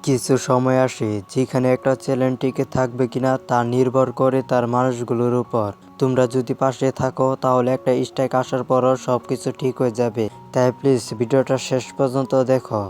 কিছু সময় আসে যেখানে একটা চ্যালেঞ্জ টিকে থাকবে কিনা তা নির্ভর করে তার মানুষগুলোর উপর। তোমরা যদি পাশে থাকো তাহলে একটা স্ট্রাইক আসার পরও সবকিছু ঠিক হয়ে যাবে। তাই প্লিজ ভিডিওটা শেষ পর্যন্ত দেখো।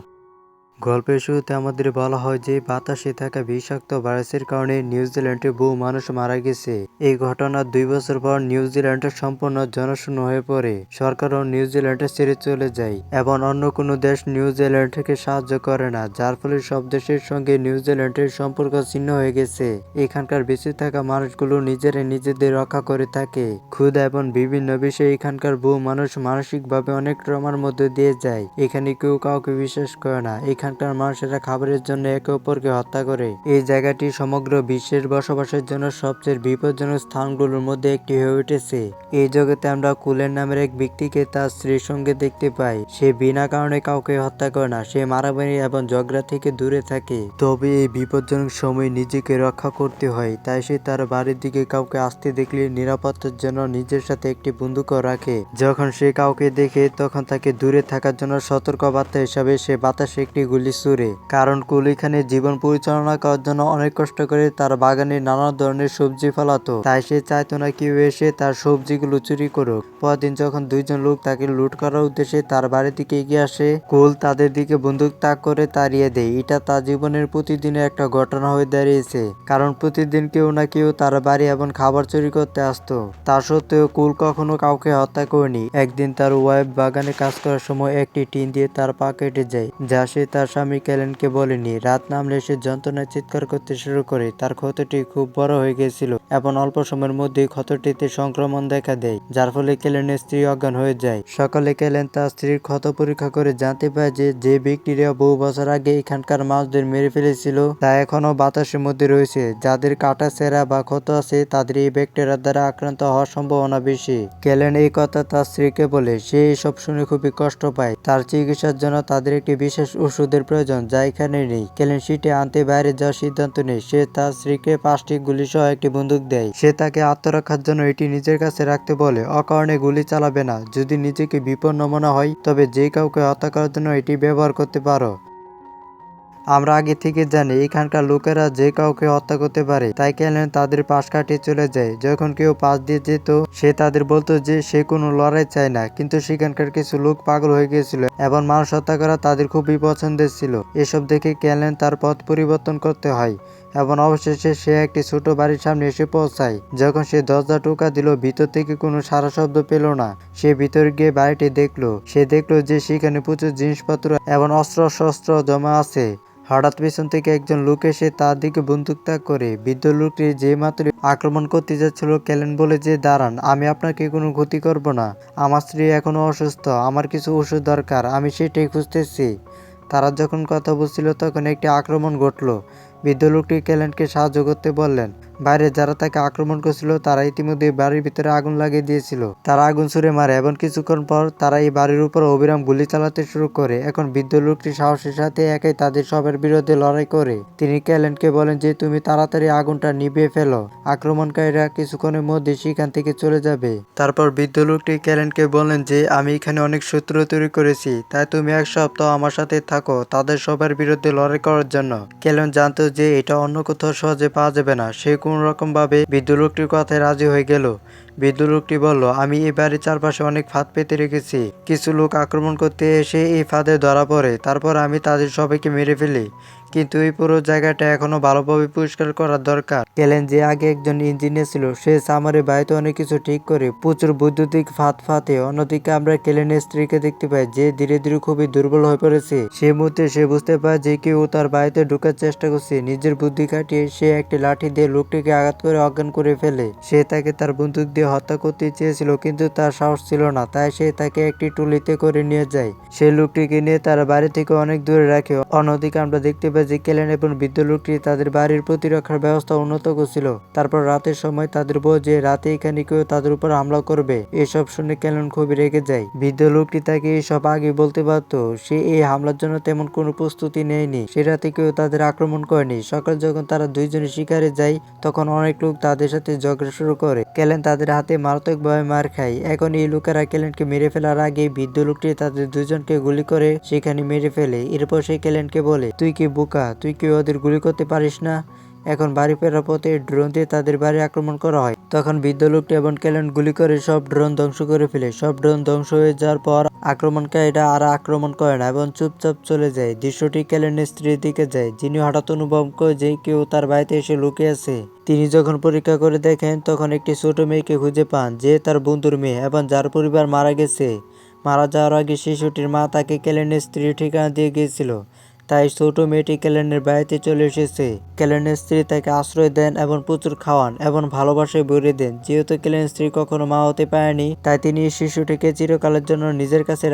গল্পের শুরুতে আমাদের বলা হয় যে বাতাসে থাকা বিষাক্ত ভাইরাসের কারণে নিউজিল্যান্ডে বহু মানুষ মারা গেছে। এই ঘটনার 2 বছর পর নিউজিল্যান্ড সম্পূর্ণ জনশূন্য হয়ে পড়ে। সরকারও নিউজিল্যান্ডে ছেড়ে চলে যায় এবং অন্য কোনো দেশ নিউজিল্যান্ডকে সাহায্য করে না, যার ফলে সব দেশের সঙ্গে নিউজিল্যান্ডের সম্পর্ক ছিন্ন হয়ে গেছে। এখানকার বেঁচে থাকা মানুষগুলো নিজেদের রক্ষা করে থাকে। ক্ষুধা এবং বিভিন্ন বিষয়ে এখানকার বহু মানুষ মানসিকভাবে অনেক ট্রমার মধ্যে দিয়ে যায়। এখানে কেউ কাউকে বিশ্বাস করে না। এখানকার মানুষেরা খাবারের জন্য একে অপরকে হত্যা করে। এই জায়গাটি সমগ্র বিশ্বের বসবাসের জন্য সবচেয়ে বিপজ্জনক স্থানগুলোর মধ্যে একটি হয়ে উঠেছে। এই জগতে আমরা কুলেন নামের এক ব্যক্তিকে তার স্ত্রীর সঙ্গে দেখতে পাই। সে বিনা কারণে কাউকে হত্যা করে না, সে মারামারি এবং ঝগড়া থেকে দূরে থাকে। তবে এই বিপজ্জনক সময় নিজেকে রক্ষা করতে হয়, তাই সে তার বাড়ির দিকে কাউকে আসতে দেখলে নিরাপত্তার জন্য নিজের সাথে একটি বন্দুকও রাখে। যখন সে কাউকে দেখে তখন তাকে দূরে থাকার জন্য সতর্কবার্তা হিসাবে সে বাতাসে একটি গুলি ছুড়ে। কারণ কুল এখানে জীবন পরিচালনা করার জন্য অনেক কষ্ট করে তার বাগানে নানা ধরনের সবজি ফলাতো, তাই সে চাইতো না কেউ এসে তার সবজিগুলো চুরি করুক। পরদিন যখন দুইজন লোক তাকে লুট করার উদ্দেশ্যে তার বাড়ির দিকে এগিয়ে আসে, কুল তাদের দিকে বন্দুক তাক করে তাড়িয়ে দেয়। এটা তার জীবনের প্রতিদিনের একটা ঘটনা হয়ে দাঁড়িয়েছে, কারণ প্রতিদিন কেউ না কেউ তার বাড়ি এবং খাবার চুরি করতে আসতো। তা সত্ত্বেও কুল কখনো কাউকে হত্যা করেনি। একদিন তার ওয়াইফ বাগানে কাজ করার সময় একটি টিন দিয়ে তার পা কেটে যায়, যা সে তার স্বামী ক্যালেনকে বলেনি। রাত নামলে সে যন্ত্রণায় চিৎকার করতে শুরু করে। তার ক্ষতটি খুব বড় হয়ে গিয়েছিল এবং অল্প সময়ের মধ্যেই ক্ষতটিতে সংক্রমণ দেখা দেয়, যার ফলে ক্যালেনের স্ত্রী অজ্ঞান হয়ে যায়। সকালে ক্যালেন তার স্ত্রীর ক্ষত পরীক্ষা করে জানতে পায় যে ব্যাকটেরিয়া বহু বছর আগে এখানকার মাছদের মেরে ফেলেছিল তা এখনো বাতাসের মধ্যে রয়েছে। যাদের কাটা ছেঁড়া বা ক্ষত আছে তাদের এই ব্যাকটেরিয়ার দ্বারা আক্রান্ত হওয়ার সম্ভাবনা বেশি। ক্যালেন এই কথা তার স্ত্রীকে বলে। সে এসব শুনে খুবই কষ্ট পায়। তার চিকিৎসার জন্য তাদের একটি বিশেষ ওষুধের প্রয়োজন, যা এখানে নেই। ক্যালেন সেটি আনতে বাইরে যাওয়ার সিদ্ধান্ত নেয়। সে তার স্ত্রীকে 5টি গুলি সহ একটি বন্দুক দেয়। সে তাকে আত্মরক্ষার জন্য এটি নিজের কাছে রাখতে বলে। অকারণে গুলি চালাবে না। যদি নিজেকে বিপন্ন মনে হয় তবে যে কাউকে হত্যা করার জন্য এটি ব্যবহার করতে পারো। আমরা আগে থেকে জানি এখানকার লোকেরা যে কাউকে হত্যা করতে পারে, তাই ক্যালেন তাদের পাশ কাটিয়ে চলে যায়। যখন কেউ পাশ দিয়ে যেত সে তাদের বলতো যে সে কোনো লড়াই চায় না, কিন্তু সেখানকার কিছু লোক পাগল হয়ে গিয়েছিল এবং মানুষ হত্যা করা তাদের খুবই পছন্দের ছিল। এসব দেখে ক্যালেন তার পথ পরিবর্তন করতে হয় এবং অবশেষে সে একটি ছোট বাড়ির সামনে এসে পৌঁছায়। যখন সে দরজা টোকা দিল, ভিতর থেকে কোনো সাড়া শব্দ পেল না। সে ভিতরে গিয়ে বাড়িটি দেখলো। সে দেখলো যে সেখানে প্রচুর জিনিসপত্র এবং অস্ত্র-শস্ত্র জমা আছে। হঠাৎ পেছন থেকে একজন লোক এসে তার দিকে বন্দুক তাক করে। বৃদ্ধ লোকটি যে মাত্র আক্রমণ করতে যাচ্ছিল, ক্যালেন বলে যে দাঁড়ান, আমি আপনাকে কোনো ক্ষতি করব না। আমার স্ত্রী এখনো অসুস্থ, আমার কিছু ওষুধ দরকার, আমি সেটাই খুঁজতেছি। তারা যখন কথা বলছিল তখন একটি আক্রমণ ঘটল। বৃদ্ধ লোকটি ক্যালেনকে সাহায্য করতে বললেন। বাইরে যারা তাকে আক্রমণ করছিল তারা ইতিমধ্যে বাড়ির ভিতরে আগুন লাগিয়ে দিয়েছিল। তারা আগুন ছুড়ে মারে এবং কিছুক্ষণ পর তারা এই বাড়ির উপর অবিরাম গুলি চালাতে শুরু করে। এখন বৃদ্ধ লোকটি সাহসের সাথে একাই তাদের সবার বিরুদ্ধে লড়াই করে। তিনি ক্যালেনকে বলেন যে তুমি তাড়াতাড়ি আগুনটা নিভিয়ে ফেলো, আক্রমণকারীরা কিছুক্ষণের মধ্যে সেখান থেকে চলে যাবে। তারপর বৃদ্ধ লোকটি ক্যালেনকে বলেন যে আমি এখানে অনেক শত্রু তৈরি করেছি, তাই তুমি 1 সপ্তাহ আমার সাথে থাকো তাদের সবার বিরুদ্ধে লড়াই করার জন্য। ক্যালেন জানতো যে এটা অন্য কোথাও সহজে পাওয়া যাবে না। সে কোন রকম ভাবে বৃদ্ধ লোকটির কথায় রাজি হয়ে গেল। বৃদ্ধ লোকটি বলল, আমি এই বাড়ির চারপাশে অনেক ফাঁদ পেতে রেখেছি। কিছু লোক আক্রমণ করতে এসে এই ফাঁদে ধরা পড়ে, তারপর আমি তাদের সবাইকে মেরে ফেলি। কিন্তু এই পুরো জায়গাটা এখনো ভালোভাবে পরিষ্কার করার দরকার। ক্যালেন যে আগে একজন ইঞ্জিনিয়ার ছিল, সে সামারে বাড়িতে অনেক কিছু ঠিক করে প্রচুর বৈদ্যুতিক ফাঁদ ফাতে। অন্যদিকে আমরা ক্যালেনের স্ত্রীকে দেখতে পাই যে ধীরে ধীরে খুবই দুর্বল হয়ে পড়েছে। সে মুহূর্তে সে বুঝতে পায় যে কেউ তার বাড়িতে ঢোকার চেষ্টা করছে। নিজের বুদ্ধি খাটিয়ে সে একটি লাঠি দিয়ে লোকটিকে আঘাত করে অজ্ঞান করে ফেলে। সে তাকে তার বন্দুক দিয়ে হত্যা করতে চেয়েছিল, কিন্তু তার সাহস ছিল না, তাই সে তাকে একটি টুলিতে করে নিয়ে যায়। সে লোকটিকে নিয়ে তার বাড়ি থেকে অনেক দূরে রাখে। অন্যদিকে আমরা দেখতে পাই যে ক্যালেন এবং বৃদ্ধ লোকটি তাদের বাড়ির প্রতিরক্ষার ব্যবস্থা উন্নত করছিল। তারপর রাতের সময় তাদের বউ যে রাতে এখানে কেউ তাদের উপর হামলা করবে। এসব শুনে ক্যালেন খুবই রেগে যায়। বৃদ্ধ লোকটি তাকে এসব আগে বলতে পারতো। সে এই হামলার জন্য তেমন কোনো প্রস্তুতি নেয়নি। সে রাতে কেউ তাদের আক্রমণ করেনি। সকালে যখন তারা দুইজনে শিকারে যায় তখন অনেক লোক তাদের সাথে ঝগড়া শুরু করে। ক্যালেন তাদের হাতে মারাত্মকভাবে মার খায়। এখন এই লোকেরা কেলেনকে মেরে ফেলার আগে বৃদ্ধ লোকটি তাদের দুজনকে গুলি করে সেখানে মেরে ফেলে। এরপর সে কেলেনকে বলে, তুই কি বোকা, তুই কি ওদের গুলি করতে পারিস না? এখন বাড়ি ফেরার পথে ড্রোন দিয়ে তাদের বাড়ি আক্রমণ করা হয়। তখন বৃদ্ধ লোকটি এবং কেলেন গুলি করে সব ড্রোন ধ্বংস করে ফেলে। সব ড্রোন ধ্বংস হয়ে যাওয়ার পর আক্রমণকারীরা আর আক্রমণ করে না এবং চুপচাপ চলে যায়। দৃশ্যটি কেলেনের স্ত্রীর দিকে যায়, যিনি হঠাৎ অনুভব করে যে কেউ তার বাড়িতে এসে লুকিয়ে আছে। তিনি যখন পরীক্ষা করে দেখেন তখন একটি ছোট মেয়েকে খুঁজে পান, যে তার বন্ধুর মেয়ে এবং যার পরিবার মারা গেছে। মারা যাওয়ার আগে শিশুটির মা তাকে কেলেনের স্ত্রীর ঠিকানা দিয়ে গিয়েছিল, তাই ছোট মেয়েটি কেলেনের বাড়িতে চলে এসেছে। কেলেনের স্ত্রী তাকে আশ্রয় দেন এবং প্রচুর খাওয়ান এবং ভালোবাসায় ভরে দেন। যেহেতু কেলেনের স্ত্রী কখনো মা হতে পারেনি, তাই তিনি শিশুটিকে চিরকালের জন্য নিজের কাছে